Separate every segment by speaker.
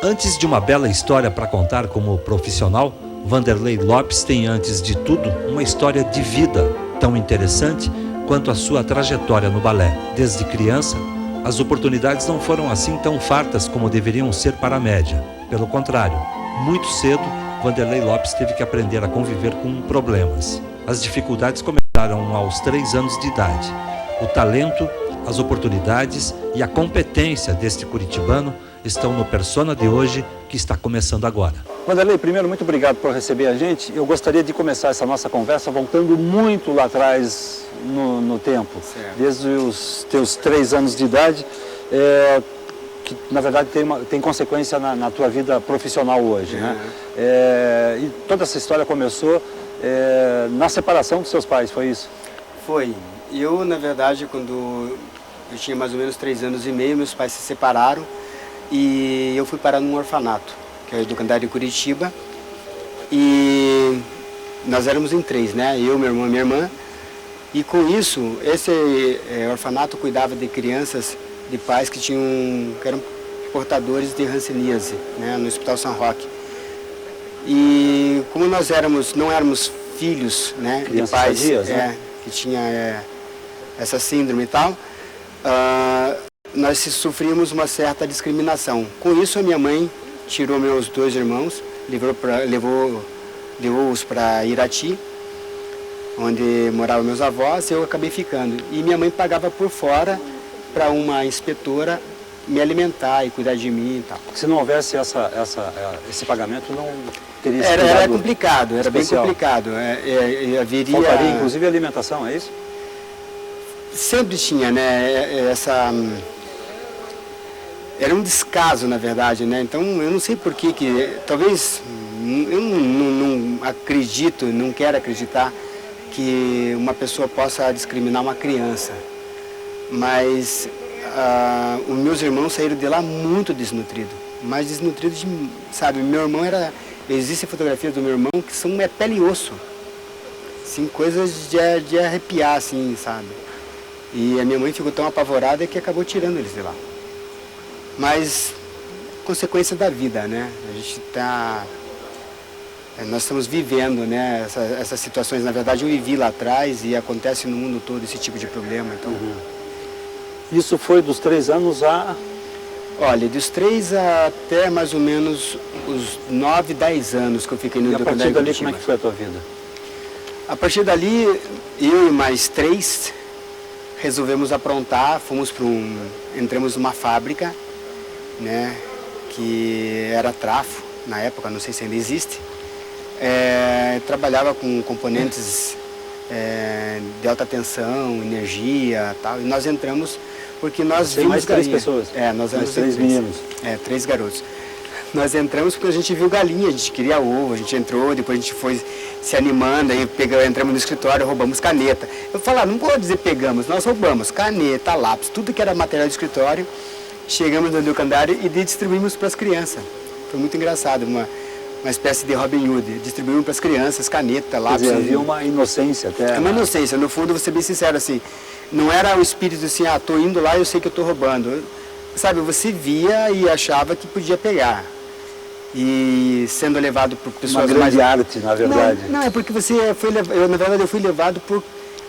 Speaker 1: Antes de uma bela história para contar como profissional, Vanderlei Lopes tem, antes de tudo, uma história de vida tão interessante quanto a sua trajetória no balé. Desde criança, as oportunidades não foram assim tão fartas como deveriam ser para a média. Pelo contrário, muito cedo, Vanderlei Lopes teve que aprender a conviver com problemas. As dificuldades começaram aos 3 anos de idade. O talento, as oportunidades e a competência deste curitibano estão no Persona de hoje, que está começando agora.
Speaker 2: Vanderlei, primeiro, muito obrigado por receber a gente. Eu gostaria de começar essa nossa conversa voltando muito lá atrás no tempo. Certo. Desde os teus 3 anos de idade, que na verdade tem consequência na tua vida profissional hoje, né? E toda essa história começou na separação dos seus pais, foi isso?
Speaker 3: Foi. Eu, na verdade, quando eu tinha mais ou menos 3 anos e meio, meus pais se separaram e eu fui parar num orfanato, que é o Educandário de Curitiba. E nós éramos em 3, né? Eu, meu irmão e minha irmã. E com isso, esse orfanato cuidava de crianças de pais que eram portadores de hanseníase, né? No Hospital São Roque. E como nós não éramos filhos, né?
Speaker 2: Crianças
Speaker 3: de pais
Speaker 2: sadias, né?
Speaker 3: que tinha essa síndrome e tal, nós sofríamos uma certa discriminação. Com isso, a minha mãe tirou meus 2 irmãos, levou-os para Irati, onde moravam meus avós, e eu acabei ficando. E minha mãe pagava por fora para uma inspetora me alimentar e cuidar de mim e tal.
Speaker 2: Se não houvesse esse pagamento, não teria sido
Speaker 3: Era complicado, era
Speaker 2: especial.
Speaker 3: bem complicado.
Speaker 2: Faltaria, inclusive, alimentação, é isso?
Speaker 3: Sempre tinha, né, era um descaso, na verdade, né? Então, eu não sei por que talvez, eu não acredito, não quero acreditar que uma pessoa possa discriminar uma criança. Mas os meus irmãos saíram de lá muito desnutridos, mas desnutridos de, sabe, meu irmão existem fotografias do meu irmão que são pele e osso, assim, coisas de arrepiar, assim, sabe? E a minha mãe ficou tão apavorada que acabou tirando eles de lá. Mas, consequência da vida, né? Nós estamos vivendo, né, essas situações. Na verdade, eu vivi lá atrás e acontece no mundo todo esse tipo de problema. Então...
Speaker 2: Isso foi dos 3 anos a...
Speaker 3: Olha, dos 3 até mais ou menos os 9, 10 anos que eu fiquei no Educandário.
Speaker 2: E a partir dali, como é que foi a tua vida?
Speaker 3: A partir dali, eu e mais 3 resolvemos aprontar, entramos numa fábrica, né, que era Trafo, na época, não sei se ainda existe. Trabalhava com componentes de alta tensão, energia, tal, e nós entramos porque nós vimos
Speaker 2: mais 3 pessoas?
Speaker 3: Nós éramos
Speaker 2: 3 meninos?
Speaker 3: 3 garotos. Nós entramos porque a gente viu galinha, a gente queria ovo, a gente entrou, depois a gente foi se animando, aí entramos no escritório, roubamos caneta. Eu falo, não vou dizer pegamos, nós roubamos caneta, lápis, tudo que era material de escritório, chegamos no Educandário e distribuímos para as crianças. Foi muito engraçado, uma espécie de Robin Hood, distribuímos para as crianças, caneta, lápis.
Speaker 2: Quer dizer, havia uma inocência até.
Speaker 3: Uma inocência, no fundo, vou ser bem sincero, assim, não era o espírito assim, tô indo lá e eu sei que eu tô roubando. Sabe, você via e achava que podia pegar. E sendo levado por pessoas
Speaker 2: uma grande arte, na verdade.
Speaker 3: Não, é porque na verdade eu fui levado por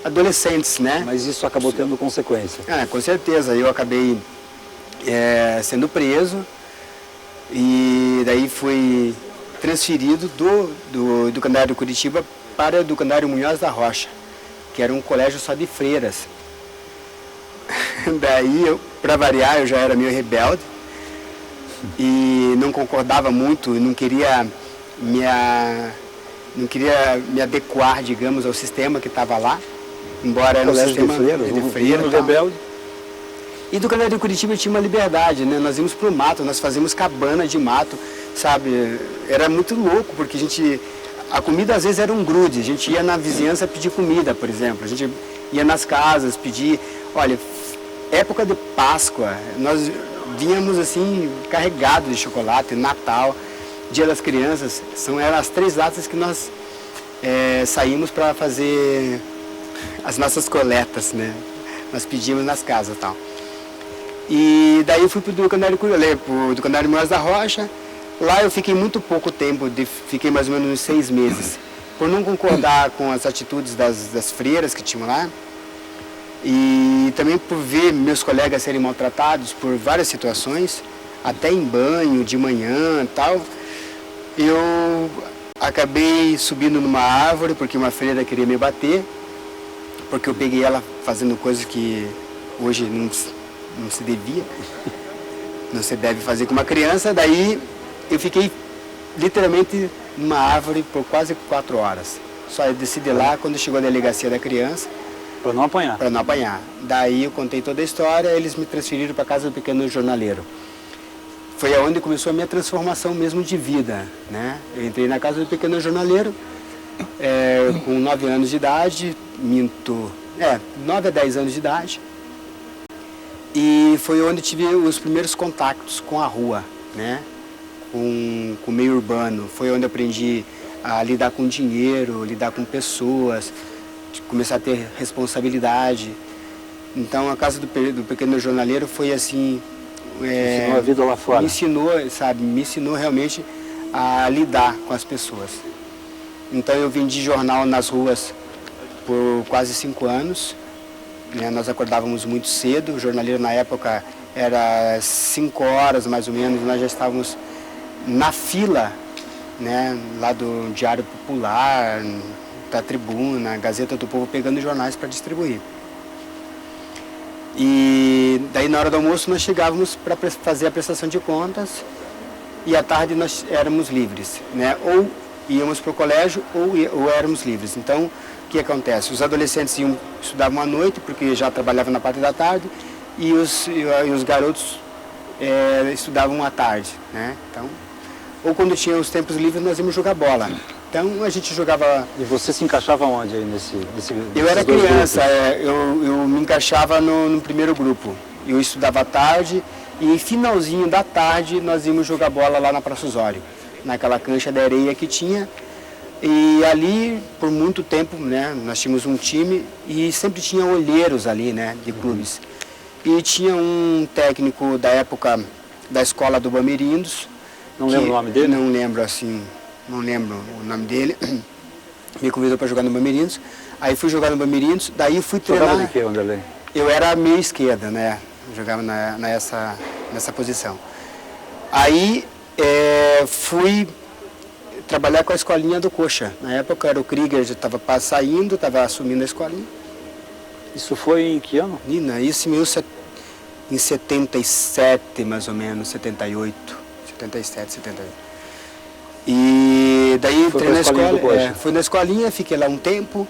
Speaker 3: adolescentes, né?
Speaker 2: Mas isso acabou tendo consequência.
Speaker 3: Com certeza, eu acabei sendo preso e daí fui transferido do Educandário de Curitiba para o Educandário Munhoz da Rocha, que era um colégio só de freiras. Daí, para variar, eu já era meio rebelde e não concordava muito, não queria me adequar, digamos, ao sistema que estava lá, embora era um sistema
Speaker 2: de freira, rebelde.
Speaker 3: E do Educandário de Curitiba tinha uma liberdade, né? Nós íamos para o mato, nós fazíamos cabana de mato, sabe? Era muito louco, porque a comida às vezes era um grude, a gente ia na vizinhança pedir comida, por exemplo, a gente ia nas casas pedir, olha, época de Páscoa, nós vínhamos assim carregados de chocolate, Natal, Dia das Crianças, eram as 3 datas que nós saímos para fazer as nossas coletas, né? Nós pedíamos nas casas e tal. E daí eu fui para o Educandário Munhoz da Rocha, Lá eu fiquei muito pouco tempo, fiquei mais ou menos uns 6 meses, por não concordar com as atitudes das freiras que tinham lá, e também por ver meus colegas serem maltratados por várias situações, até em banho, de manhã e tal. Eu acabei subindo numa árvore, porque uma freira queria me bater, porque eu peguei ela fazendo coisas que hoje não se devia, não se deve fazer com uma criança. Daí eu fiquei literalmente numa árvore por quase 4 horas. Só desci de lá quando chegou a delegacia da criança.
Speaker 2: Para não apanhar.
Speaker 3: Para não apanhar. Daí eu contei toda a história, eles me transferiram para a casa do pequeno jornaleiro. Foi aonde começou a minha transformação mesmo de vida, né? Eu entrei na casa do pequeno jornaleiro com 9 anos de idade, 9 a 10 anos de idade. E foi onde tive os primeiros contatos com a rua, né? Com o meio urbano. Foi onde eu aprendi a lidar com dinheiro, lidar com pessoas, começar a ter responsabilidade. Então a casa do pequeno jornaleiro foi assim...
Speaker 2: ensinou a vida lá fora.
Speaker 3: Me ensinou realmente a lidar com as pessoas. Então eu vendi jornal nas ruas por quase 5 anos. Né? Nós acordávamos muito cedo, o jornaleiro na época era 5 horas mais ou menos, nós já estávamos na fila, né? Lá do Diário Popular, da Tribuna, Gazeta do Povo, pegando jornais para distribuir. E daí na hora do almoço nós chegávamos para fazer a prestação de contas e à tarde nós éramos livres, né? Ou íamos para o colégio ou éramos livres. Então, o que acontece? Os adolescentes estudavam à noite, porque já trabalhavam na parte da tarde, e os garotos estudavam à tarde, né? Então, ou quando tinha os tempos livres nós íamos jogar bola. Então a gente jogava...
Speaker 2: E você se encaixava onde aí nesse
Speaker 3: Eu era criança, eu me encaixava no primeiro grupo. Eu estudava à tarde e finalzinho da tarde nós íamos jogar bola lá na Praça Osório, naquela cancha de areia que tinha. E ali, por muito tempo, né, nós tínhamos um time e sempre tinha olheiros ali, né, de clubes. E tinha um técnico da época da escola do Bamerindos.
Speaker 2: Não lembro o nome dele?
Speaker 3: Não lembro assim, não lembro o nome dele. Me convidou para jogar no Bamerindos. Aí fui jogar no Bamerindos, daí fui treinar.
Speaker 2: Jogava de quê, Wanderlei?
Speaker 3: Eu era meio esquerda, né? Jogava nessa posição. Aí fui trabalhar com a escolinha do Coxa. Na época era o Krieger, já estava saindo, estava assumindo a escolinha.
Speaker 2: Isso foi em que ano?
Speaker 3: Nina, isso em 77, mais ou menos, 78. 77, 78. E daí entrei na escola, fui na escolinha, fiquei lá um tempo.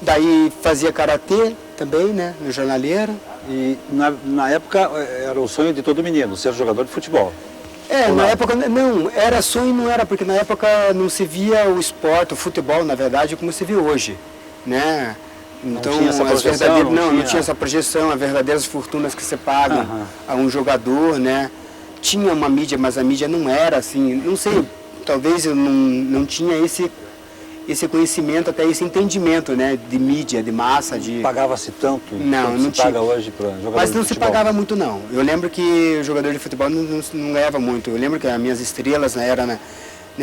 Speaker 3: Daí fazia karatê também, né, no jornaleiro.
Speaker 2: E na época era o sonho de todo menino, ser jogador de futebol.
Speaker 3: Na época não, era sonho, não era, porque na época não se via o esporte, o futebol, na verdade, como se vê hoje, né? Então,
Speaker 2: não tinha essa projeção,
Speaker 3: não tinha essa projeção, as verdadeiras fortunas que se pagam a um jogador, né? Tinha uma mídia, mas a mídia não era assim, não sei, talvez eu não tinha esse conhecimento, até esse entendimento, né, de mídia, de massa, de...
Speaker 2: Pagava-se tanto
Speaker 3: não
Speaker 2: se
Speaker 3: tinha.
Speaker 2: Paga hoje para jogador de futebol?
Speaker 3: Mas não se pagava muito, não. Eu lembro que o jogador de futebol não ganhava muito. Eu lembro que as minhas estrelas, né, eram, né,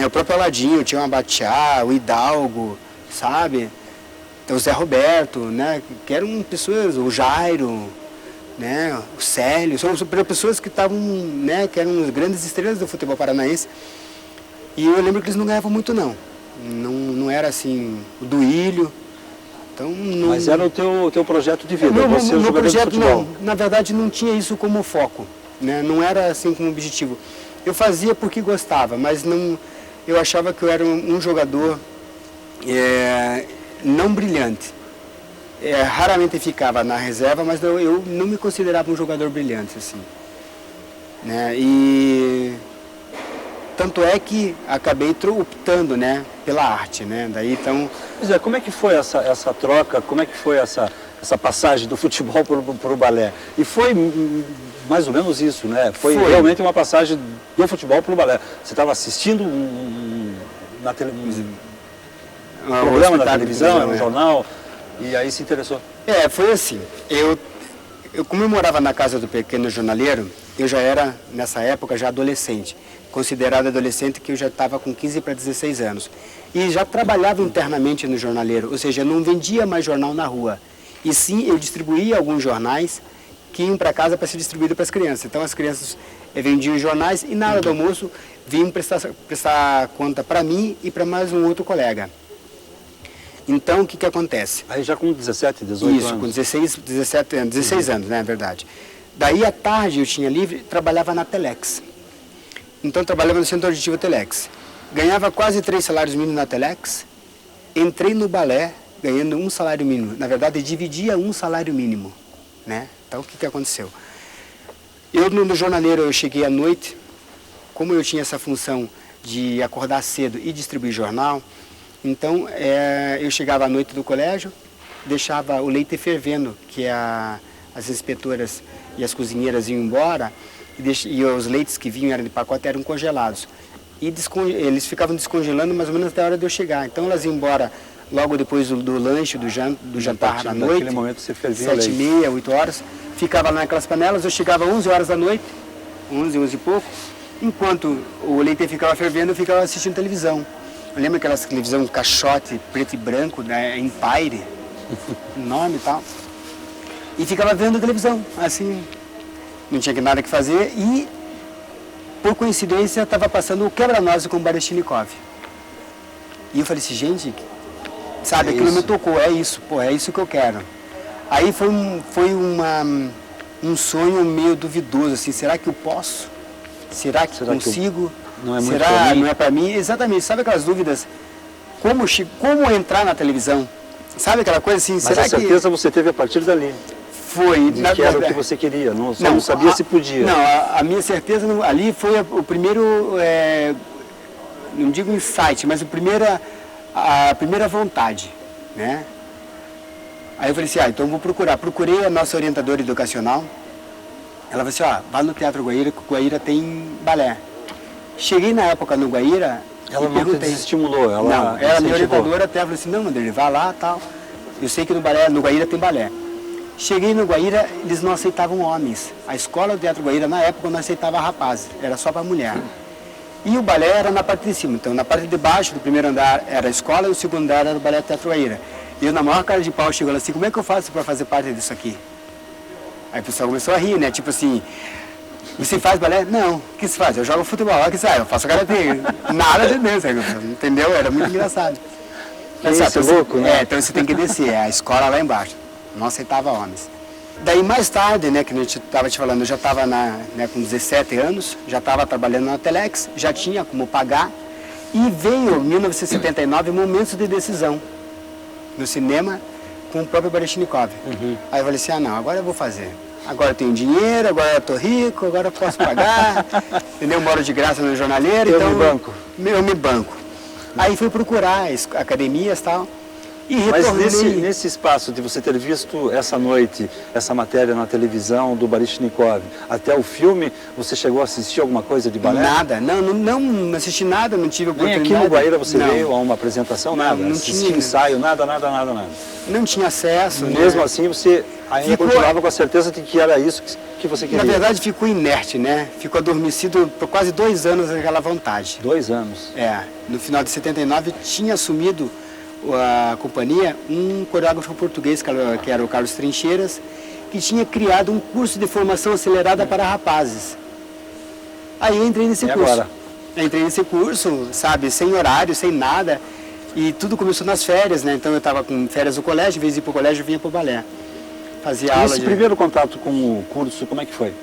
Speaker 3: o próprio Aladinho, tinha o Abatiá, o Hidalgo, sabe? Então, o Zé Roberto, né, que eram pessoas, o Jairo, né, o Célio, são pessoas que estavam, né, que eram as grandes estrelas do futebol paranaense. E eu lembro que eles não ganhavam muito, não. Não era assim, o Duílio. Então, não...
Speaker 2: Mas era o teu projeto de vida, você
Speaker 3: meu
Speaker 2: jogador
Speaker 3: projeto,
Speaker 2: de futebol?
Speaker 3: não, na verdade não tinha isso como foco, né? Não era assim como objetivo. Eu fazia porque gostava, mas não, eu achava que eu era um jogador não brilhante. Raramente ficava na reserva, mas eu não me considerava um jogador brilhante, assim. Né? E tanto é que acabei optando, né, pela arte, né? Daí então.
Speaker 2: Pois é, como é que foi essa troca? Como é que foi essa passagem do futebol para o balé? E foi mais ou menos isso, né? Foi realmente uma passagem do futebol para o balé. Você estava assistindo um programa na televisão, um jornal, e aí se interessou?
Speaker 3: Foi assim. Eu comemorava na casa do pequeno jornaleiro. eu já era, nessa época, já adolescente. Considerado adolescente, que eu já estava com 15 para 16 anos. E já trabalhava internamente no jornaleiro, ou seja, eu não vendia mais jornal na rua. E sim, eu distribuía alguns jornais que iam para casa para ser distribuído para as crianças. Então as crianças vendiam jornais e na hora do almoço vinham prestar conta para mim e para mais um outro colega. Então o que acontece?
Speaker 2: Aí já com 17, 18 anos?
Speaker 3: Isso, com 16 anos, né, na verdade. Daí à tarde eu tinha livre, trabalhava na Telex. Então trabalhava no Centro Auditivo Telex. Ganhava quase 3 salários mínimos na Telex. Entrei no balé ganhando 1 salário mínimo. Na verdade, dividia 1 salário mínimo, né? Então, o que aconteceu? Eu, no jornaleiro, eu cheguei à noite. Como eu tinha essa função de acordar cedo e distribuir jornal, então, eu chegava à noite do colégio, deixava o leite fervendo, que as inspetoras e as cozinheiras iam embora, e os leites que vinham eram de pacote, eram congelados. E eles ficavam descongelando mais ou menos até a hora de eu chegar. Então, elas iam embora logo depois do lanche, do jantar à noite,
Speaker 2: naquele momento você fervia
Speaker 3: 7h30, 8 horas, ficava lá naquelas panelas, eu chegava às 11 horas da noite, 11 e pouco, enquanto o leite ficava fervendo, eu ficava assistindo televisão. Eu lembro aquelas televisão caixote, preto e branco, né, Empire, enorme e tal, e ficava vendo televisão, assim, não tinha nada que fazer, e por coincidência estava passando o Quebra-Nozes com o Baryshnikov. E eu falei assim, gente, sabe, aquilo me tocou, é isso, pô, é isso que eu quero. Aí foi um sonho meio duvidoso, assim, será que eu posso? Será que consigo?
Speaker 2: Não é muito
Speaker 3: será
Speaker 2: pra mim?
Speaker 3: Não é para mim? Exatamente, sabe aquelas dúvidas? Como entrar na televisão? Sabe aquela coisa assim,
Speaker 2: Mas
Speaker 3: será
Speaker 2: a certeza você teve a partir dali.
Speaker 3: Foi,
Speaker 2: que era o que você queria, não sabia se podia.
Speaker 3: Não, a minha certeza ali foi o primeiro, não digo insight, mas a primeira vontade, né? Aí eu falei assim, então eu vou procurar. Procurei a nossa orientadora educacional. Ela falou assim, vá no Teatro Guaíra, que o Guaíra tem balé. Cheguei na época no Guaíra
Speaker 2: ela
Speaker 3: e
Speaker 2: não
Speaker 3: perguntei.
Speaker 2: te desestimulou, ela
Speaker 3: não, era a minha orientadora até, falou assim, não, Vanderlei, vá lá, tal. Eu sei que no Guaíra tem balé. Cheguei no Guaíra, eles não aceitavam homens. A escola do Teatro Guaíra, na época, não aceitava rapazes, era só para mulher. E o balé era na parte de cima, então na parte de baixo do primeiro andar era a escola e o segundo andar era o balé do Teatro Guaíra. E eu, na maior cara de pau, chegou assim, como é que eu faço para fazer parte disso aqui? Aí o pessoal começou a rir, né? Tipo assim, você faz balé? Não. O que você faz? Eu jogo futebol. Olha que sai, eu faço karatê. Nada de dentro, entendeu? Era muito engraçado.
Speaker 2: Mas, isso é louco, né?
Speaker 3: Então você tem que descer, a escola lá embaixo. Não aceitava homens. Daí mais tarde, né, que a gente estava te falando, eu já estava com 17 anos, já estava trabalhando na Telex, já tinha como pagar. E veio, em 1979, Momentos de Decisão, no cinema, com o próprio Baryshnikov. Aí eu falei assim, não, agora eu vou fazer. Agora eu tenho dinheiro, agora eu estou rico, agora eu posso pagar, entendeu? Eu moro de graça no jornaleiro, então eu me banco. Aí fui procurar academias e tal, e retornei.
Speaker 2: Mas nesse espaço de você ter visto essa noite, essa matéria na televisão do Baryshnikov, até o filme, você chegou a assistir alguma coisa de balé?
Speaker 3: Nada, não assisti nada, não tive oportunidade.
Speaker 2: Nem aqui no Guaíra você veio a uma apresentação, nada?
Speaker 3: Não
Speaker 2: assistir ensaio, nada?
Speaker 3: Não tinha acesso.
Speaker 2: Mesmo assim, você ainda continuava com a certeza de que era isso que você queria?
Speaker 3: Na verdade, ficou inerte, né? Ficou adormecido por quase 2 anos aquela vontade.
Speaker 2: 2 anos?
Speaker 3: No final de 79, tinha assumido a companhia um coreógrafo português, que era o Carlos Trincheiras, que tinha criado um curso de formação acelerada para rapazes. Aí eu entrei nesse curso.
Speaker 2: Agora?
Speaker 3: Entrei nesse curso, sabe, sem horário, sem nada. E tudo começou nas férias, né? Então eu estava com férias no colégio, em vez de ir para o colégio, eu vinha para o balé. Fazia aula.
Speaker 2: Esse primeiro contato com o curso, como é que foi?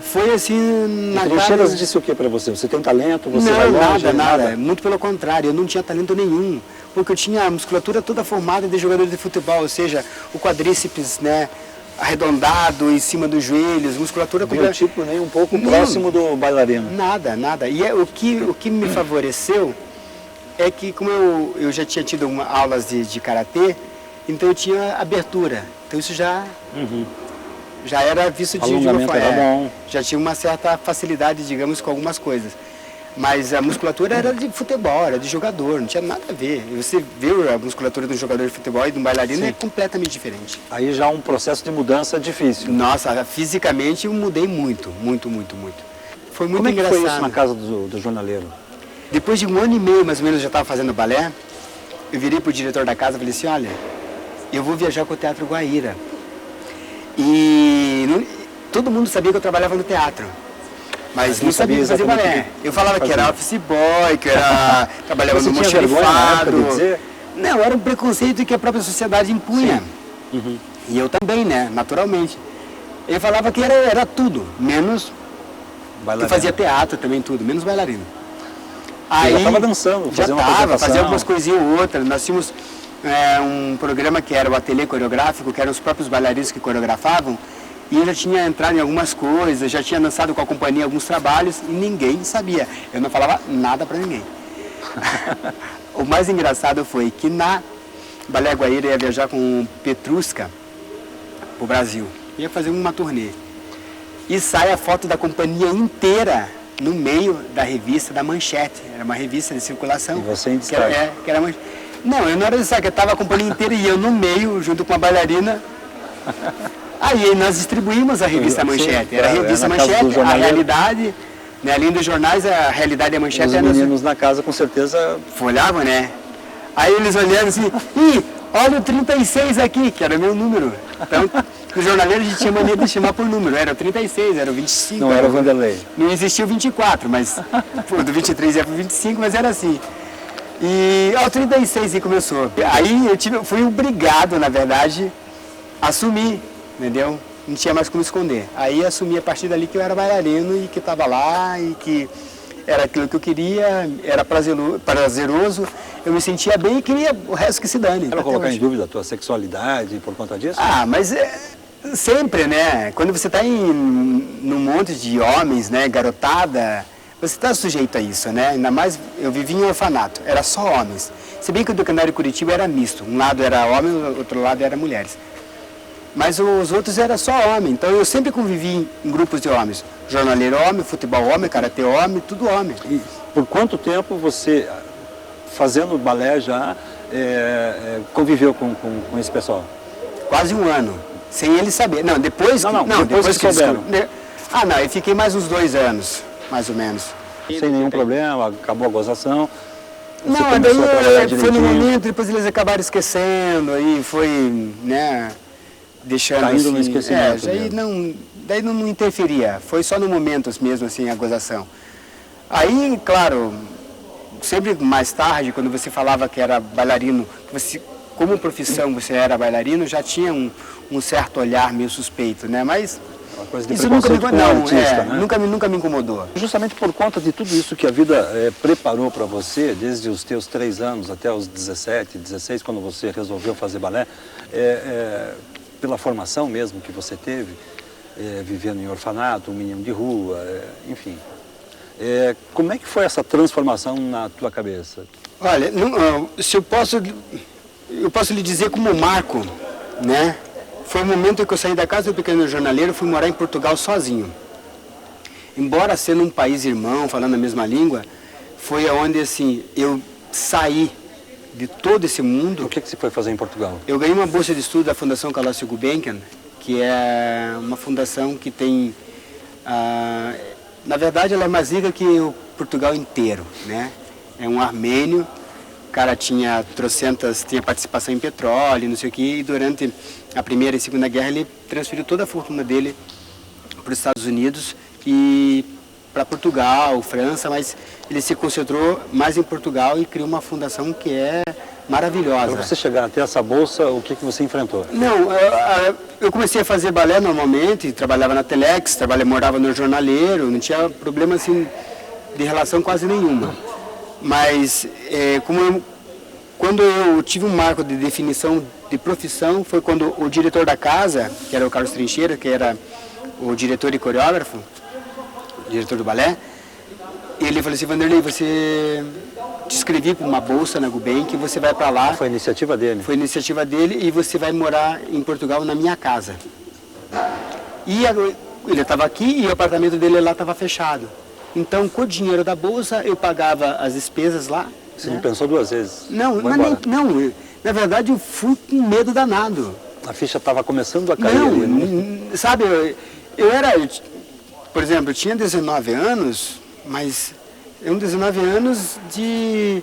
Speaker 3: Foi assim, na
Speaker 2: Trincheiras disse o que para você? Você tem talento? Você vai
Speaker 3: não,
Speaker 2: longe?
Speaker 3: nada. Muito pelo contrário, eu não tinha talento nenhum. Porque eu tinha a musculatura toda formada de jogador de futebol, ou seja, o quadríceps, né, arredondado em cima dos joelhos, musculatura...
Speaker 2: Biotipo nem um pouco próximo do bailarino.
Speaker 3: Nada. E o que me favoreceu é que, como eu já tinha tido aulas de karatê, então eu tinha abertura. Então isso já era visto de uma forma. Já tinha uma certa facilidade, digamos, com algumas coisas. Mas a musculatura era de futebol, era de jogador, não tinha nada a ver. Você vê a musculatura de um jogador de futebol e de um bailarino é completamente diferente.
Speaker 2: Aí já um processo de mudança difícil.
Speaker 3: Nossa, fisicamente eu mudei muito. Foi muito
Speaker 2: Como é que
Speaker 3: engraçado.
Speaker 2: foi isso na casa do jornaleiro?
Speaker 3: Depois de 1 ano e meio, mais ou menos, eu já estava fazendo balé, eu virei pro diretor da casa e falei assim, olha, eu vou viajar com o Teatro Guaíra. Todo mundo sabia que eu trabalhava no teatro. Mas não sabia fazer balé. Eu falava que era office boy, que era trabalhava no almoxarifado. Não, era um preconceito que a própria sociedade impunha.
Speaker 2: Uhum.
Speaker 3: E eu também, né, naturalmente. Eu falava que era tudo, menos bailarino. Eu fazia teatro também, tudo, menos bailarino.
Speaker 2: Aí já estava dançando,
Speaker 3: fazia algumas coisinhas ou outras. Nós tínhamos um programa que era o ateliê coreográfico, que eram os próprios bailarinos que coreografavam. E eu já tinha entrado em algumas coisas, já tinha dançado com a companhia alguns trabalhos e ninguém sabia. Eu não falava nada para ninguém. O mais engraçado foi que na Balé Guaíra ia viajar com Petrushka para o Brasil. Ia fazer uma turnê. E sai a foto da companhia inteira no meio da revista da Manchete. Era uma revista de circulação.
Speaker 2: E você em destaque?
Speaker 3: Que era Não, eu não era destaque, eu estava a companhia inteira e eu no meio, junto com a bailarina. Aí nós distribuímos a revista Manchete. Era a revista Manchete, a realidade, né, além dos jornais, a realidade e a Manchete.
Speaker 2: Os meninos na casa com certeza
Speaker 3: olhavam, né? Aí eles olhando assim, olha o 36 aqui, que era o meu número. Então, o jornaleiro a gente tinha mania de chamar por número, era o 36, era o 25.
Speaker 2: Não era o Vanderlei.
Speaker 3: Não existia o 24, mas do 23 ia para o 25, mas era assim. E o 36 e começou. Aí fui obrigado, na verdade, a assumir. Entendeu? Não tinha mais como esconder. Aí assumi a partir dali que eu era bailarino e que estava lá e que era aquilo que eu queria, era prazeroso, eu me sentia bem e queria o resto que se dane.
Speaker 2: Ela colocar em dúvida a tua sexualidade por conta disso?
Speaker 3: Ah, mas sempre, né? Quando você está num monte de homens, né, garotada, você está sujeito a isso, né? Ainda mais, eu vivia em um orfanato, era só homens. Se bem que o Decandário Curitiba era misto, um lado era homem, o outro lado era mulheres. Mas os outros eram só homem, então eu sempre convivi em grupos de homens. Jornaleiro homem, futebol homem, karatê homem, tudo homem.
Speaker 2: E por quanto tempo você, fazendo balé já, conviveu com esse pessoal?
Speaker 3: Quase 1 ano, sem eles saber. Não, depois
Speaker 2: que souberam.
Speaker 3: Não, eu fiquei mais uns 2 anos, mais ou menos.
Speaker 2: Sem nenhum problema, acabou a gozação.
Speaker 3: Não, daí foi no momento, depois eles acabaram esquecendo, aí foi, né, deixando
Speaker 2: caindo
Speaker 3: assim,
Speaker 2: no esquecimento.
Speaker 3: Daí não interferia, foi só no momento mesmo, assim, a gozação. Aí, claro, sempre mais tarde, quando você falava que era bailarino, como profissão você era bailarino, já tinha um certo olhar meio suspeito, né, mas
Speaker 2: uma coisa de
Speaker 3: isso nunca me
Speaker 2: artista, né?
Speaker 3: nunca me incomodou.
Speaker 2: Justamente por conta de tudo isso que a vida preparou para você, desde os teus 3 anos até os 17, 16, quando você resolveu fazer balé, pela formação mesmo que você teve, vivendo em orfanato, um menino de rua, enfim. Como é que foi essa transformação na tua cabeça?
Speaker 3: Olha, se eu posso lhe dizer como marco, né? Foi o momento em que eu saí da casa do pequeno jornaleiro, fui morar em Portugal sozinho. Embora sendo um país irmão, falando a mesma língua, foi onde assim, eu saí de todo esse mundo.
Speaker 2: O que você foi fazer em Portugal?
Speaker 3: Eu ganhei uma bolsa de estudo da Fundação Carlos Gulbenkian, que é uma fundação que tem, na verdade ela é mais rica que o Portugal inteiro, né? É um armênio, o cara tinha participação em petróleo, não sei o quê, e durante a Primeira e Segunda Guerra ele transferiu toda a fortuna dele para os Estados Unidos e para Portugal, França, mas ele se concentrou mais em Portugal e criou uma fundação que é maravilhosa.
Speaker 2: Para você chegar até essa bolsa, o que você enfrentou?
Speaker 3: Não, eu comecei a fazer balé normalmente, trabalhava na Telex, morava no jornaleiro, não tinha problema assim de relação quase nenhuma. Mas quando eu tive um marco de definição de profissão, foi quando o diretor da casa, que era o Carlos Trincheira, que era o diretor e coreógrafo, diretor do balé, ele falou assim: Vanderlei, te inscrevi para uma bolsa na Gulbenkian, você vai para lá.
Speaker 2: Foi iniciativa dele?
Speaker 3: Foi iniciativa dele e você vai morar em Portugal na minha casa. E ele estava aqui e o apartamento dele lá estava fechado. Então, com o dinheiro da bolsa, eu pagava as despesas lá.
Speaker 2: Você não pensou duas vezes?
Speaker 3: Não, não. Na verdade, eu fui com medo danado.
Speaker 2: A ficha estava começando a cair ali,
Speaker 3: não? Sabe, eu era, por exemplo, eu tinha 19 anos, mas eu 19 anos de,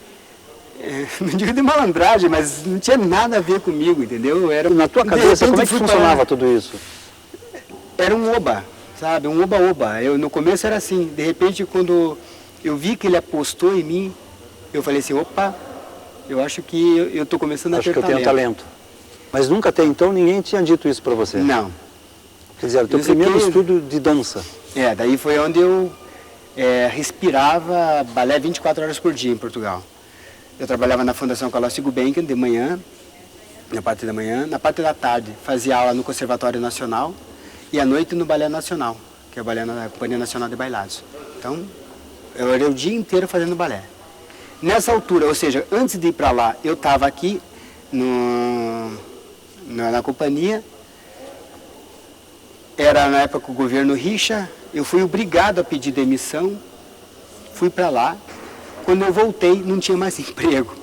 Speaker 3: não digo de malandragem, mas não tinha nada a ver comigo, entendeu? Era,
Speaker 2: na tua cabeça, como é que funcionava tudo isso?
Speaker 3: Era um oba, sabe, um oba-oba. No começo era assim, de repente quando eu vi que ele apostou em mim, eu falei assim, opa, eu acho que eu estou começando a ter talento.
Speaker 2: Acho que eu tenho talento. Mas nunca até então ninguém tinha dito isso para você?
Speaker 3: Não.
Speaker 2: Quer dizer, o teu primeiro estudo de dança.
Speaker 3: Daí foi onde eu respirava balé 24 horas por dia em Portugal. Eu trabalhava na Fundação Colossi Gulbenkian de manhã, na parte da manhã, na parte da tarde fazia aula no Conservatório Nacional e à noite no Balé Nacional, que é o balé na Companhia Nacional de Bailados. Então, eu era o dia inteiro fazendo balé. Nessa altura, ou seja, antes de ir para lá, eu estava aqui na companhia, era na época o governo Richa, eu fui obrigado a pedir demissão, fui para lá, quando eu voltei não tinha mais emprego,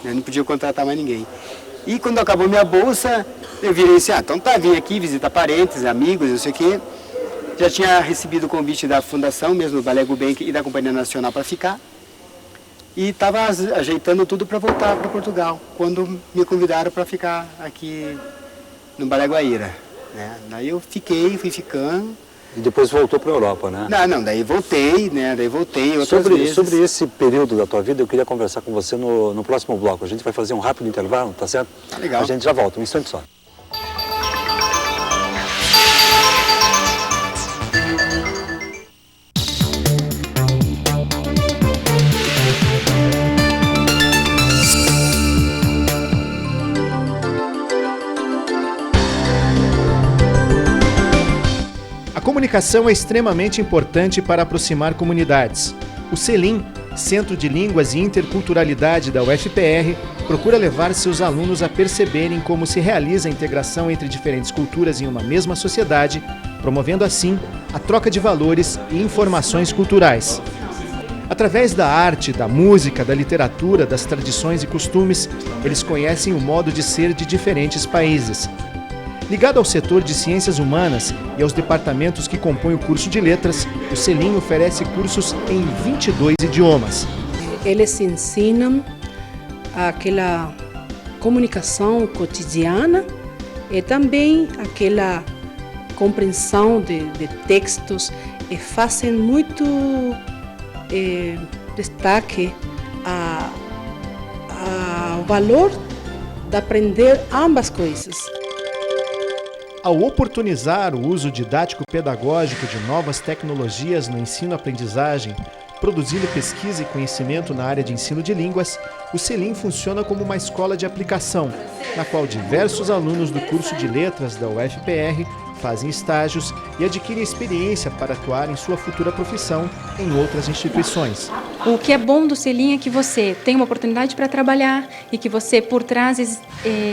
Speaker 3: eu não podia contratar mais ninguém. E quando acabou minha bolsa, eu virei assim, então tá, vim aqui visitar parentes, amigos, não sei o quê, já tinha recebido o convite da Fundação, mesmo do Balé Gulbenkian e da Companhia Nacional para ficar, e estava ajeitando tudo para voltar para Portugal, quando me convidaram para ficar aqui no Balé Guaíra. Né? Daí eu fui ficando.
Speaker 2: E depois voltou para a Europa, né?
Speaker 3: Não, daí voltei, né? Daí voltei outras vezes.
Speaker 2: Sobre esse período da tua vida, eu queria conversar com você no próximo bloco. A gente vai fazer um rápido intervalo, tá certo?
Speaker 3: Tá legal.
Speaker 2: A gente já volta, um instante só.
Speaker 4: A comunicação é extremamente importante para aproximar comunidades. O CELIM, Centro de Línguas e Interculturalidade da UFPR, procura levar seus alunos a perceberem como se realiza a integração entre diferentes culturas em uma mesma sociedade, promovendo assim a troca de valores e informações culturais. Através da arte, da música, da literatura, das tradições e costumes, eles conhecem o modo de ser de diferentes países. Ligado ao setor de ciências humanas e aos departamentos que compõem o curso de letras, o CELIM oferece cursos em 22 idiomas.
Speaker 5: Eles ensinam aquela comunicação cotidiana e também aquela compreensão de textos e fazem muito destaque ao valor de aprender ambas coisas.
Speaker 4: Ao oportunizar o uso didático-pedagógico de novas tecnologias no ensino-aprendizagem, produzindo pesquisa e conhecimento na área de ensino de línguas, o CELIM funciona como uma escola de aplicação, na qual diversos alunos do curso de letras da UFPR fazem estágios e adquirem experiência para atuar em sua futura profissão em outras instituições.
Speaker 6: O que é bom do CELIM é que você tem uma oportunidade para trabalhar e que você, por trás,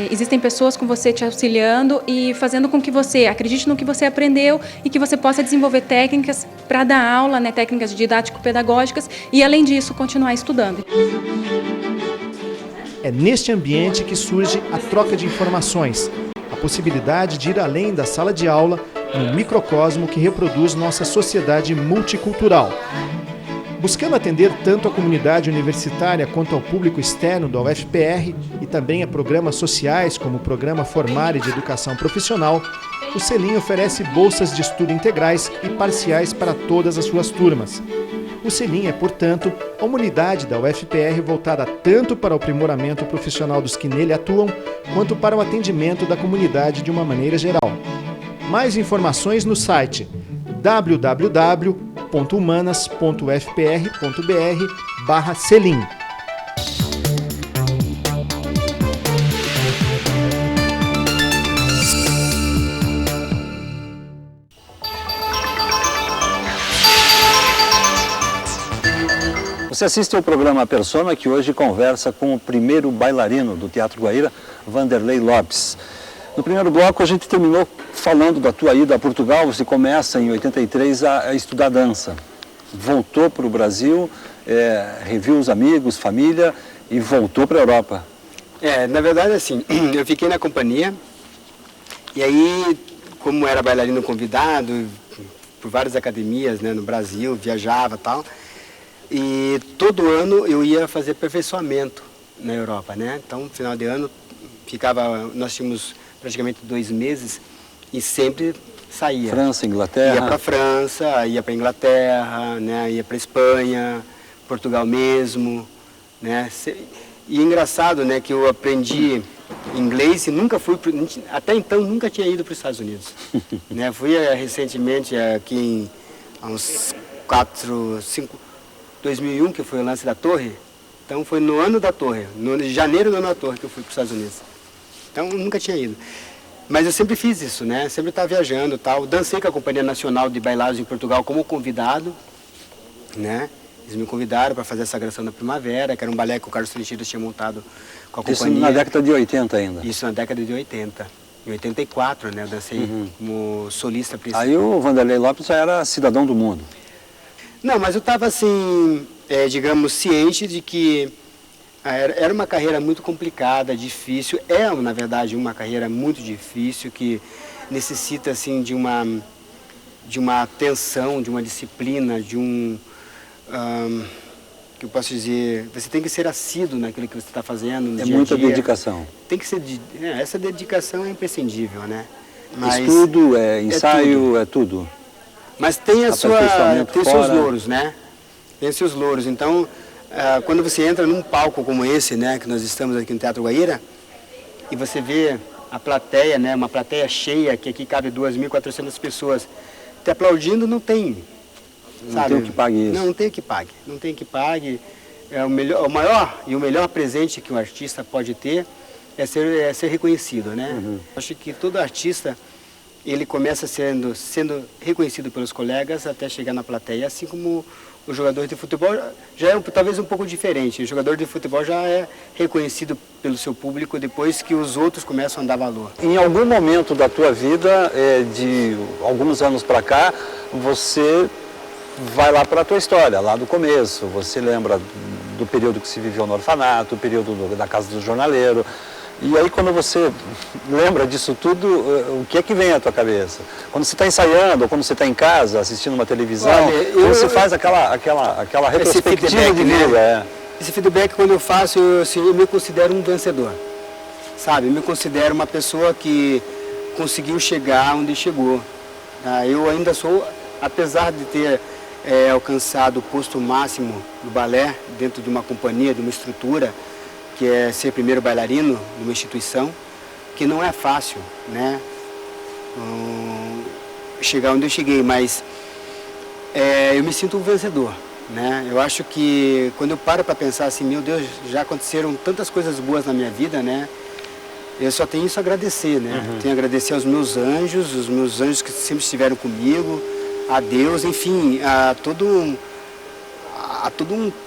Speaker 6: existem pessoas com você te auxiliando e fazendo com que você acredite no que você aprendeu e que você possa desenvolver técnicas para dar aula, né, técnicas didático-pedagógicas e, além disso, continuar estudando.
Speaker 4: É neste ambiente que surge a troca de informações, a possibilidade de ir além da sala de aula num microcosmo que reproduz nossa sociedade multicultural. Buscando atender tanto a comunidade universitária quanto ao público externo da UFPR e também a programas sociais como o Programa Formare de Educação Profissional, o CELIM oferece bolsas de estudo integrais e parciais para todas as suas turmas. O CELIM é, portanto, uma unidade da UFPR voltada tanto para o aprimoramento profissional dos que nele atuam, quanto para o atendimento da comunidade de uma maneira geral. Mais informações no www.humanas.ufpr.br/CELIM.
Speaker 2: Você assiste ao programa Persona, que hoje conversa com o primeiro bailarino do Teatro Guaíra, Vanderlei Lopes. No primeiro bloco a gente terminou falando da tua ida a Portugal. Você começa em 83 a estudar dança. voltou para o Brasil, reviu os amigos, família e voltou para a Europa.
Speaker 3: Na verdade, assim, eu fiquei na companhia e aí, como era bailarino convidado por várias academias, né, no Brasil, viajava e tal, e todo ano eu ia fazer aperfeiçoamento na Europa, né? Então, no final de ano, nós tínhamos praticamente 2 meses e sempre saía.
Speaker 2: França, Inglaterra?
Speaker 3: Ia para França, ia para Inglaterra, né, ia para Espanha, Portugal mesmo, né? E engraçado, né, que eu aprendi inglês e nunca fui, até então nunca tinha ido para os Estados Unidos. Né? Fui recentemente aqui há uns 2001, que foi o lance da Torre. Então foi no ano da Torre, no janeiro do ano da Torre que eu fui para os Estados Unidos. Então nunca tinha ido. Mas eu sempre fiz isso, né? Sempre estava viajando e tal. Dancei com a Companhia Nacional de Bailados em Portugal como convidado, né? Eles me convidaram para fazer a Sagração da Primavera, que era um balé que o Carlos Trincheiras tinha montado com a companhia.
Speaker 2: Isso na década de 80 ainda?
Speaker 3: Isso na década de 80. Em 84, né? Eu dancei como solista principal.
Speaker 2: Aí o Vanderlei Lopes já era cidadão do mundo.
Speaker 3: Não, mas eu estava assim, digamos, ciente de que era uma carreira muito complicada, difícil. Na verdade, uma carreira muito difícil, que necessita, assim, de uma atenção, de uma disciplina, de que eu posso dizer, você tem que ser assíduo naquilo que você está fazendo no dia a dia.
Speaker 2: Muita dedicação.
Speaker 3: Tem que ser, essa dedicação é imprescindível, né? Mas
Speaker 2: estudo, ensaio, é tudo.
Speaker 3: Mas tem seus louros, né? Tem seus louros. Então, quando você entra num palco como esse, né, que nós estamos aqui no Teatro Guaíra, e você vê a plateia, né, uma plateia cheia, que aqui cabe 2.400 pessoas, te aplaudindo, não tem.
Speaker 2: Não tem o que pague isso.
Speaker 3: Não tem o que pague. Não tem o que pague. O maior e o melhor presente que um artista pode ter é ser reconhecido, né? Acho que todo artista, ele começa sendo reconhecido pelos colegas até chegar na plateia, assim como o jogador de futebol já é talvez um pouco diferente. O jogador de futebol já é reconhecido pelo seu público depois que os outros começam a dar valor.
Speaker 2: Em algum momento da tua vida, de alguns anos para cá, você vai lá para a tua história, lá do começo. Você lembra do período que se viveu no orfanato, o período da casa do jornaleiro. E aí, quando você lembra disso tudo, o que é que vem à tua cabeça? Quando você está ensaiando, ou quando você está em casa, assistindo uma televisão, você faz aquela retrospectiva de vida.
Speaker 3: Né? Esse feedback, quando eu faço, eu me considero um vencedor, sabe? Eu me considero uma pessoa que conseguiu chegar onde chegou. Eu ainda sou, apesar de ter alcançado o posto máximo do balé, dentro de uma companhia, de uma estrutura, que é ser primeiro bailarino numa instituição, que não é fácil, né? Chegar onde eu cheguei, mas eu me sinto um vencedor, né? Eu acho que quando eu paro para pensar assim, meu Deus, já aconteceram tantas coisas boas na minha vida, né? Eu só tenho isso a agradecer, né? Tenho a agradecer aos meus anjos, os meus anjos que sempre estiveram comigo, a Deus, enfim, a todo um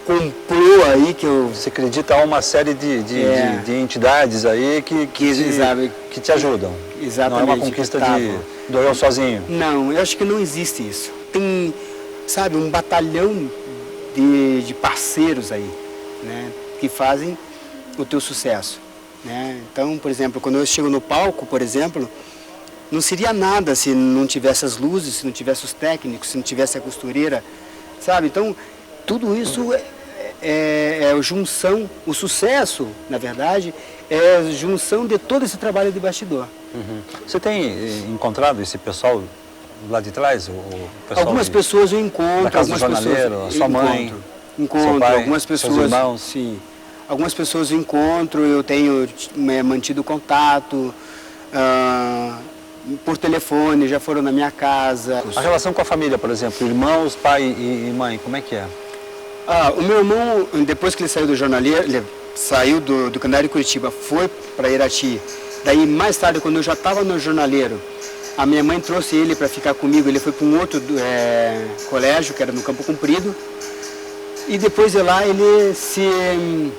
Speaker 3: complô aí que eu...
Speaker 2: Você acredita a uma série de entidades aí que te ajudam.
Speaker 3: Exatamente.
Speaker 2: Não é uma conquista do eu sozinho.
Speaker 3: Não, eu acho que não existe isso. Tem, sabe, um batalhão de parceiros aí, né, que fazem o teu sucesso, né? Então, por exemplo, quando eu chego no palco, por exemplo, não seria nada se não tivesse as luzes, se não tivesse os técnicos, se não tivesse a costureira, sabe? Então, tudo isso é a junção, o sucesso, na verdade, é a junção de todo esse trabalho de bastidor.
Speaker 2: Você tem encontrado esse pessoal lá de trás?
Speaker 3: Algumas pessoas eu encontro.
Speaker 2: Da casa do jornaleiro, a sua mãe,
Speaker 3: seu pai, algumas pessoas,
Speaker 2: seus irmãos?
Speaker 3: Sim. Algumas pessoas eu encontro, eu tenho mantido contato, por telefone, já foram na minha casa.
Speaker 2: A relação com a família, por exemplo, irmãos, pai e mãe, como é que é?
Speaker 3: O meu irmão, depois que ele saiu do jornaleiro, ele saiu do Canário Curitiba, foi para Irati. Daí, mais tarde, quando eu já estava no jornaleiro, a minha mãe trouxe ele para ficar comigo. Ele foi para um outro colégio, que era no Campo Comprido. E depois de lá, ele se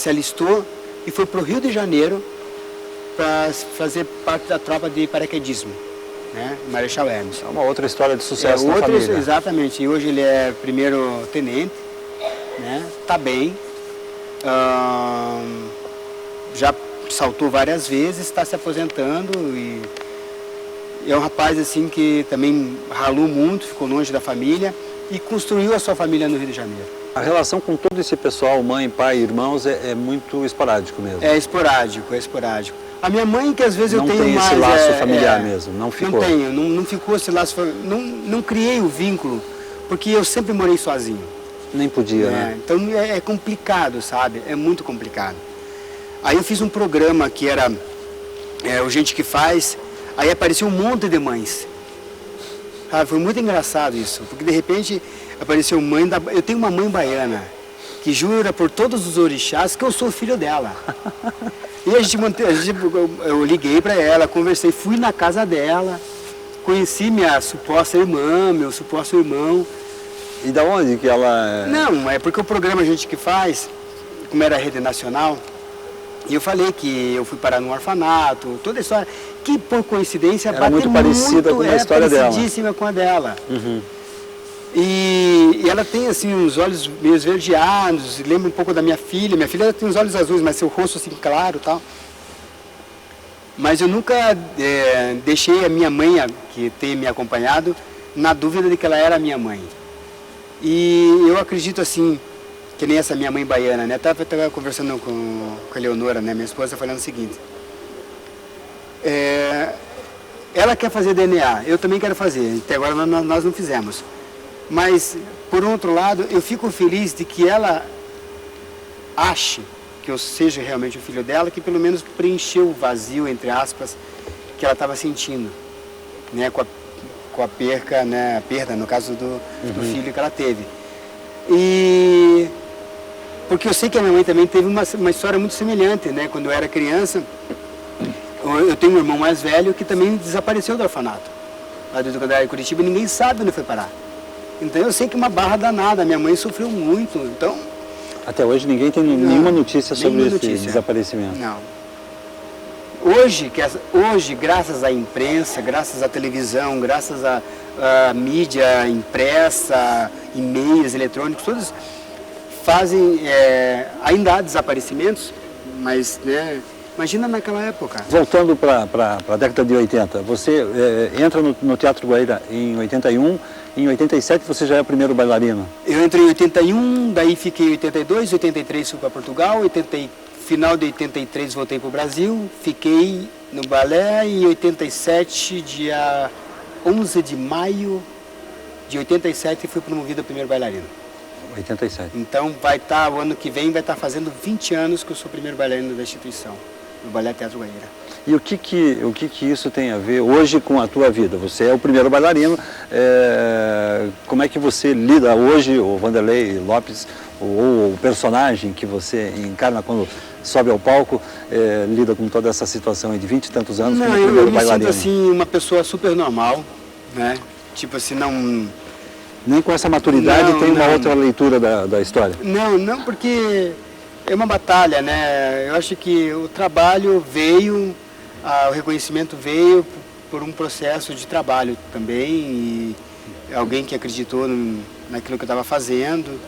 Speaker 3: alistou e foi para o Rio de Janeiro para fazer parte da tropa de paraquedismo. né? Marechal Hermes.
Speaker 2: É uma outra história de sucesso na família.
Speaker 3: Exatamente. E hoje ele é primeiro tenente, né? Tá bem. Já saltou várias vezes, está se aposentando e é um rapaz assim que também ralou muito, ficou longe da família e construiu a sua família no Rio de Janeiro.
Speaker 2: A relação com todo esse pessoal, mãe, pai, irmãos, é muito esporádico mesmo.
Speaker 3: É esporádico, é esporádico. A minha mãe, que às vezes
Speaker 2: não
Speaker 3: eu tenho
Speaker 2: tem
Speaker 3: mais...
Speaker 2: esse laço familiar mesmo, não ficou?
Speaker 3: Não tenho, não ficou esse laço familiar, não criei o vínculo, porque eu sempre morei sozinho.
Speaker 2: Nem podia, né?
Speaker 3: Então é complicado, sabe? É muito complicado. Aí eu fiz um programa que era o Gente que Faz, aí apareceu um monte de mães. Foi muito engraçado isso, porque de repente apareceu mãe eu tenho uma mãe baiana que jura por todos os orixás que eu sou filho dela. E eu liguei para ela, conversei, fui na casa dela, conheci minha suposta irmã, meu suposto irmão.
Speaker 2: E da onde que ela...
Speaker 3: Não, é porque o programa Gente que Faz, como era a rede nacional, e eu falei que eu fui parar num orfanato, toda a história, que por coincidência
Speaker 2: era muito parecida com a história dela.
Speaker 3: Parecidíssima com a dela. Uhum. E ela tem assim uns olhos meio esverdeados, lembra um pouco da minha filha. Minha filha tem os olhos azuis, mas seu rosto assim claro e tal. Mas eu nunca deixei a minha mãe, que tem me acompanhado, na dúvida de que ela era a minha mãe. E eu acredito assim, que nem essa minha mãe baiana, né? Estava conversando com a Leonora, né? Minha esposa, falando o seguinte. Ela quer fazer DNA, eu também quero fazer, até agora nós não fizemos. Mas, por outro lado, eu fico feliz de que ela ache que eu seja realmente o filho dela, que pelo menos preencheu o vazio, entre aspas, que ela estava sentindo, né? Com a perca, né? A perda, no caso do filho que ela teve. E porque eu sei que a minha mãe também teve uma história muito semelhante, né? Quando eu era criança, eu tenho um irmão mais velho que também desapareceu do orfanato, lá do Educandário de Curitiba, e ninguém sabe onde foi parar. Então eu sei que uma barra danada, minha mãe sofreu muito, então...
Speaker 2: Até hoje ninguém tem nenhuma notícia sobre esse desaparecimento.
Speaker 3: Não. Hoje, graças à imprensa, graças à televisão, graças à mídia impressa, e-mails eletrônicos, todos fazem... ainda há desaparecimentos, mas, né, imagina naquela época.
Speaker 2: Voltando para a década de 80, você entra no Teatro Guaíra em 81, em 87 você já é o primeiro bailarino.
Speaker 3: Eu entrei em 81, daí fiquei em 82, 83 fui para Portugal, final de 83 voltei para o Brasil, fiquei no balé e em 87, dia 11 de maio de 87, fui promovido a primeiro bailarino.
Speaker 2: 87.
Speaker 3: Então o ano que vem vai estar fazendo 20 anos que eu sou primeiro bailarino da instituição, no Balé Teatro Guaíra.
Speaker 2: E o que isso tem a ver hoje com a tua vida? Você é o primeiro bailarino, como é que você lida hoje, o Vanderlei Lopes, ou o personagem que você encarna quando sobe ao palco, lida com toda essa situação de 20 e tantos anos como primeiro bailarino?
Speaker 3: Eu me sinto assim, uma pessoa super normal, né? Tipo assim, não...
Speaker 2: Nem com essa maturidade tem uma outra leitura da história?
Speaker 3: Não, porque é uma batalha, né? Eu acho que o trabalho veio, o reconhecimento veio por um processo de trabalho também, e alguém que acreditou naquilo que eu estava fazendo.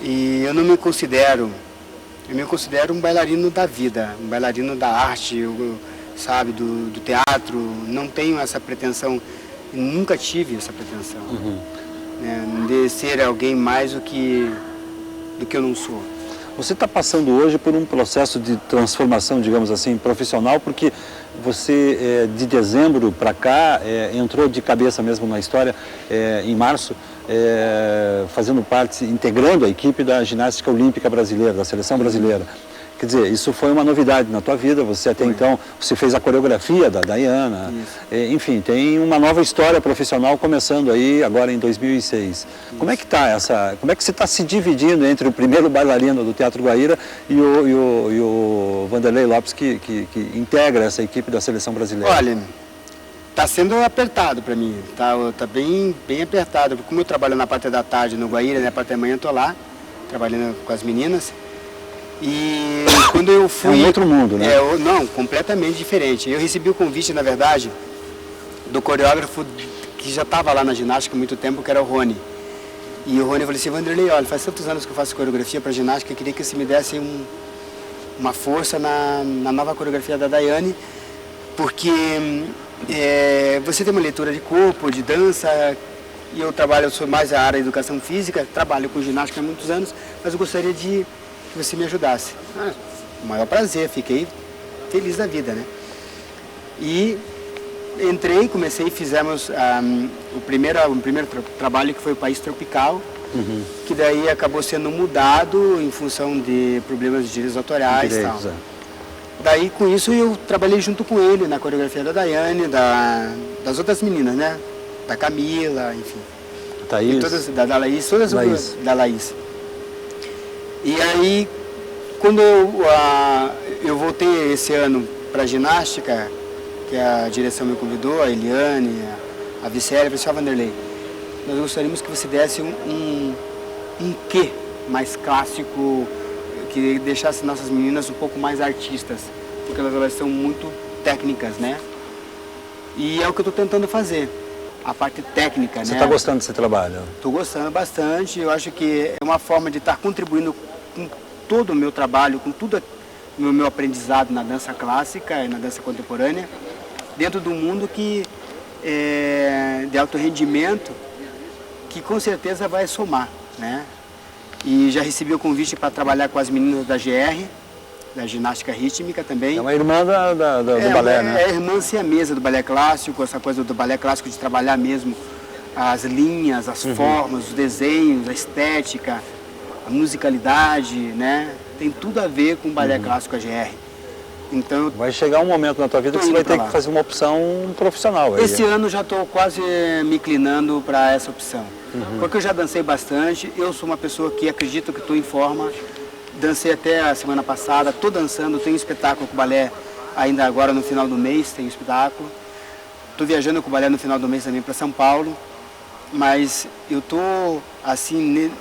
Speaker 3: E eu não me considero, eu me considero um bailarino da vida, um bailarino da arte, sabe, do teatro. Não tenho essa pretensão, nunca tive essa pretensão, né, de ser alguém mais do que eu não sou.
Speaker 2: Você está passando hoje por um processo de transformação, digamos assim, profissional, porque você, de dezembro para cá, entrou de cabeça mesmo na história, em março, fazendo parte, integrando a equipe da ginástica olímpica brasileira, da seleção brasileira. Quer dizer, isso foi uma novidade na tua vida, você até então, você fez a coreografia da Diana, enfim, tem uma nova história profissional começando aí agora em 2006. Como é que como é que você está se dividindo entre o primeiro bailarino do Teatro Guaíra e o Vanderlei Lopes, que integra essa equipe da seleção brasileira?
Speaker 3: Olha, está sendo apertado para mim, tá bem apertado, porque como eu trabalho na parte da tarde no Guaíra, na parte da manhã eu estou lá, trabalhando com as meninas. E quando eu fui...
Speaker 2: É um outro mundo, né?
Speaker 3: Não, completamente diferente. Eu recebi o convite, na verdade, do coreógrafo que já estava lá na ginástica há muito tempo, que era o Rony. E o Rony falou assim, Vanderlei, olha, faz tantos anos que eu faço coreografia para ginástica, eu queria que você me desse uma força na nova coreografia da Daiane, porque você tem uma leitura de corpo, de dança, e eu sou mais a área de educação física, trabalho com ginástica há muitos anos, mas eu gostaria que você me ajudasse. O maior prazer, fiquei feliz da vida, né? E entrei, comecei, fizemos o primeiro trabalho, que foi o País Tropical, que daí acabou sendo mudado em função de problemas de direitos autorais e tal. Daí, com isso, eu trabalhei junto com ele na coreografia da Daiane, das outras meninas, né? Da Camila, enfim.
Speaker 2: Thaís.
Speaker 3: Todas, da Laís, todas
Speaker 2: Laís.
Speaker 3: Da Laís. E aí, quando eu voltei esse ano para ginástica, que a direção me convidou, a Eliane, a Vicélia, eu falei assim, Vanderlei, nós gostaríamos que você desse um quê mais clássico, que deixasse nossas meninas um pouco mais artistas, porque elas são muito técnicas, né? E é o que eu estou tentando fazer, a parte técnica, né?
Speaker 2: Você está gostando desse trabalho?
Speaker 3: Estou gostando bastante, eu acho que é uma forma de estar contribuindo com todo o meu trabalho, com tudo o meu aprendizado na dança clássica e na dança contemporânea, dentro de um mundo de alto rendimento, que com certeza vai somar, né? E já recebi o convite para trabalhar com as meninas da GR, da ginástica rítmica também.
Speaker 2: É uma irmã do balé, né?
Speaker 3: É a irmã siamesa do balé clássico, essa coisa do balé clássico de trabalhar mesmo as linhas, as formas, os desenhos, a estética, a musicalidade, né? Tem tudo a ver com o balé clássico, a GR. Então,
Speaker 2: vai chegar um momento na tua vida que você vai ter que fazer uma opção profissional. Aí.
Speaker 3: Esse ano já estou quase me inclinando para essa opção. Porque eu já dancei bastante, eu sou uma pessoa que acredito que estou em forma. Dancei até a semana passada, estou dançando, tenho um espetáculo com o balé ainda agora no final do mês, tenho um espetáculo. Estou viajando com o balé no final do mês também para São Paulo. Mas eu estou, assim,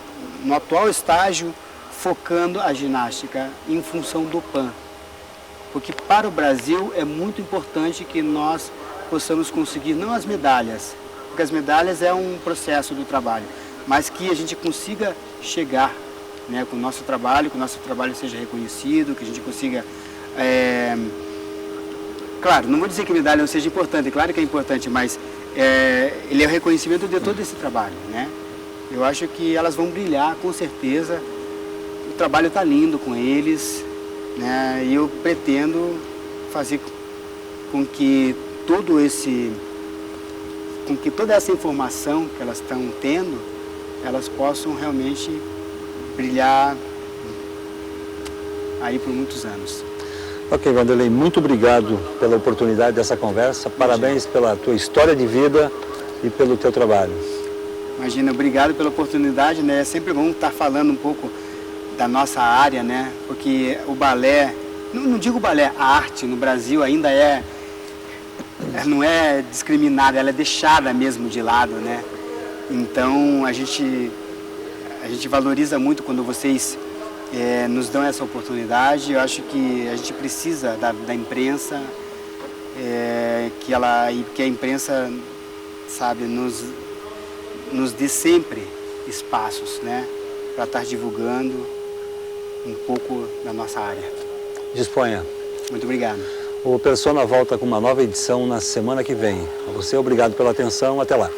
Speaker 3: no atual estágio, focando a ginástica em função do PAN. Porque para o Brasil é muito importante que nós possamos conseguir, não as medalhas, porque as medalhas é um processo do trabalho, mas que a gente consiga chegar, né, com o nosso trabalho, que o nosso trabalho seja reconhecido, que a gente consiga... Claro, não vou dizer que medalha não seja importante, claro que é importante, mas ele é o reconhecimento de todo esse trabalho, né? Eu acho que elas vão brilhar, com certeza. O trabalho está lindo com eles, né? E eu pretendo fazer com que toda essa informação que elas estão tendo, elas possam realmente brilhar aí por muitos anos.
Speaker 2: Ok, Vanderlei, muito obrigado pela oportunidade dessa conversa, parabéns pela tua história de vida e pelo teu trabalho.
Speaker 3: Imagina, obrigado pela oportunidade, né? É sempre bom estar falando um pouco da nossa área, né? Porque o balé, não digo balé, a arte no Brasil ainda não é discriminada, ela é deixada mesmo de lado, né? Então a gente valoriza muito quando vocês nos dão essa oportunidade. Eu acho que a gente precisa da imprensa, que a imprensa, sabe, nos dê sempre espaços, né? Para estar divulgando um pouco da nossa área.
Speaker 2: Disponha.
Speaker 3: Muito obrigado.
Speaker 2: O Persona volta com uma nova edição na semana que vem. A você, obrigado pela atenção. Até lá.